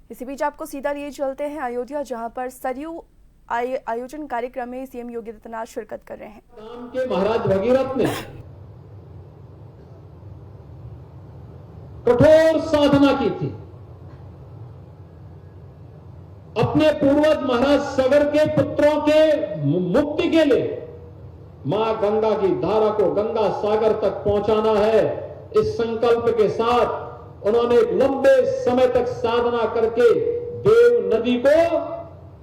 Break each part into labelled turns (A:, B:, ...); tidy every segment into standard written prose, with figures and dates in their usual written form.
A: इसी बीच आपको सीधा लिए चलते हैं अयोध्या, जहां पर सरयू आयोजन कार्यक्रम में सीएम योगी आदित्यनाथ शिरकत कर रहे हैं।
B: राम के महाराज भगीरथ ने कठोर साधना की थी। अपने पूर्वज महाराज सगर के पुत्रों के मुक्ति के लिए मां गंगा की धारा को गंगा सागर तक पहुंचाना है। इस संकल्प के साथ उन्होंने लंबे समय तक साधना करके देव नदी को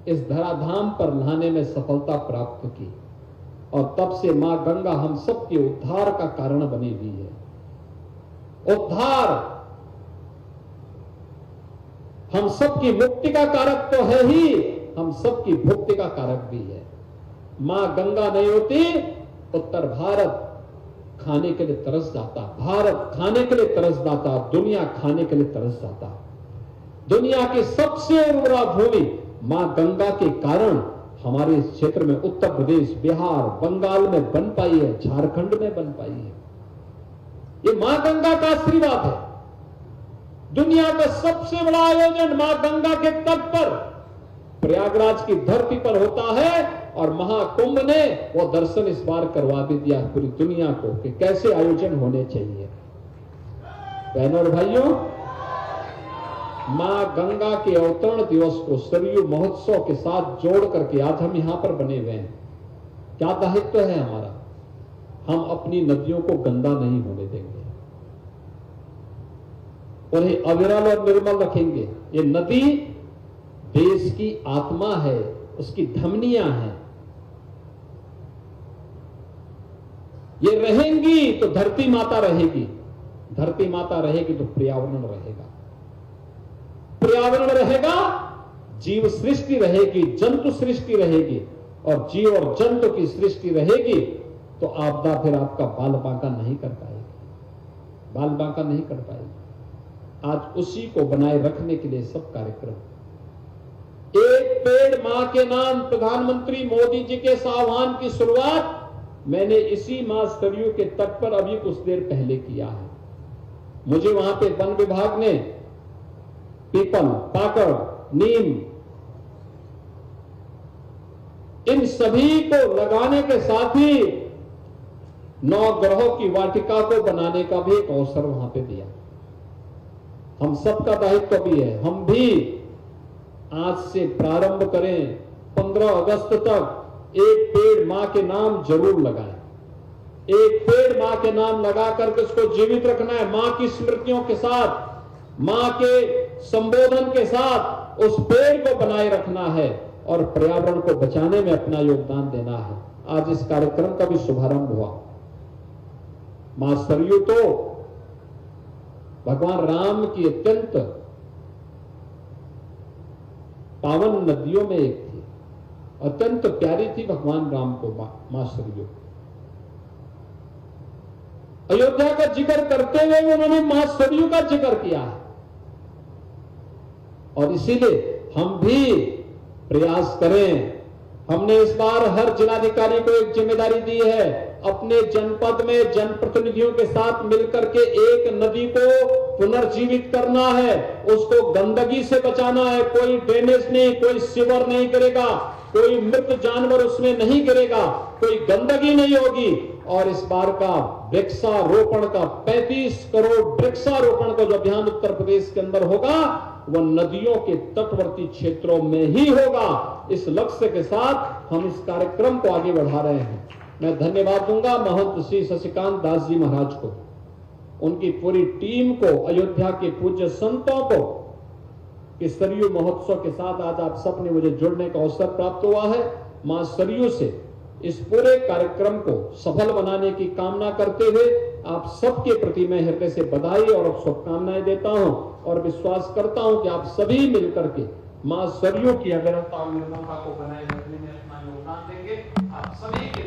B: इस धराधाम पर लाने में सफलता प्राप्त की और तब से मां गंगा हम सबके उद्धार का कारण बनी हुई है। उद्धार हम सबकी मुक्ति का कारक तो है ही, हम सबकी भुक्ति का कारक भी है। मां गंगा नहीं होती, उत्तर भारत खाने के लिए तरस जाता, भारत खाने के लिए तरस जाता, दुनिया खाने के लिए तरस जाता। दुनिया की सबसे उर्वरा भूमि मां गंगा के कारण हमारे इस क्षेत्र में उत्तर प्रदेश, बिहार, बंगाल में बन पाई है, झारखंड में बन पाई है। ये मां गंगा का आशीर्वाद है। दुनिया का सबसे बड़ा आयोजन मां गंगा के तट पर प्रयागराज की धरती पर होता है और महाकुंभ ने वो दर्शन इस बार करवा भी दिया पूरी दुनिया को कि कैसे आयोजन होने चाहिए। बहनों और भाइयों, मां गंगा के अवतरण दिवस को सरयू महोत्सव के साथ जोड़ करके आज हम यहां पर बने हुए हैं। क्या दायित्व है हमारा? हम अपनी नदियों को गंदा नहीं होने देंगे, उन्हें अविरल और निर्मल रखेंगे। ये नदी देश की आत्मा है, उसकी धमनियां हैं। ये रहेंगी तो धरती माता रहेगी, धरती माता रहेगी तो पर्यावरण रहेगा, पर्यावरण रहेगा, जीव सृष्टि रहेगी, जंतु सृष्टि रहेगी और जीव और जंतु की सृष्टि रहेगी तो आपदा फिर आपका बाल बांका नहीं कर पाएगी, बाल बांका नहीं कर पाएगी। आज उसी को बनाए रखने के लिए सब कार्यक्रम, एक पेड़ मां के नाम, प्रधानमंत्री मोदी जी के इस आह्वान की शुरुआत मैंने इसी मां सरयू के तट पर अभी कुछ देर पहले किया है। मुझे वहां पे वन विभाग ने पीपल, पाकड़, नीम इन सभी को लगाने के साथ ही 9 ग्रहों की वाटिका को बनाने का भी एक अवसर वहां पे दिया। हम सबका दायित्व भी है, हम भी आज से प्रारंभ करें, 15 अगस्त तक एक पेड़ मां के नाम जरूर लगाएं। एक पेड़ मां के नाम लगा करके उसको जीवित रखना है, मां की स्मृतियों के साथ, मां के संबोधन के साथ उस पेड़ को बनाए रखना है और पर्यावरण को बचाने में अपना योगदान देना है। आज इस कार्यक्रम का भी शुभारंभ हुआ। मां सरयू तो भगवान राम की अत्यंत पावन नदियों में एक थी, अत्यंत प्यारी थी भगवान राम को मां सरयू। अयोध्या का जिक्र करते हुए उन्होंने मां सरयू का जिक्र किया है और इसीलिए हम भी प्रयास करें। हमने इस बार हर जिलाधिकारी को एक जिम्मेदारी दी है, अपने जनपद में जनप्रतिनिधियों के साथ मिलकर के एक नदी को पुनर्जीवित करना है, उसको गंदगी से बचाना है। कोई ड्रेनेज नहीं, कोई सीवर नहीं करेगा, कोई मृत जानवर उसमें नहीं गिरेगा, कोई गंदगी नहीं होगी। और इस बार का वृक्षारोपण का 35 करोड़ वृक्षारोपण का जो अभियान उत्तर प्रदेश के अंदर होगा वह नदियों के तटवर्ती क्षेत्रों में ही होगा। इस लक्ष्य के साथ हम इस कार्यक्रम को आगे बढ़ा रहे हैं। मैं धन्यवाद दूंगा महंत श्री शशिकांत दास जी महाराज को, उनकी पूरी टीम को, अयोध्या के पूज्य संतों को कि सरयू महोत्सव के साथ आज आप सबने मुझे जुड़ने का अवसर प्राप्त हुआ है। मां सरयू से इस पूरे कार्यक्रम को सफल बनाने की कामना करते हुए आप सबके प्रति मैं हृदय से बधाई और शुभकामनाएं देता हूं और विश्वास करता हूं कि आप सभी मिलकर के मां सरयू की अविरलता और निर्मलता को बनाए रखने में अपना योगदान देंगे। आप सभी के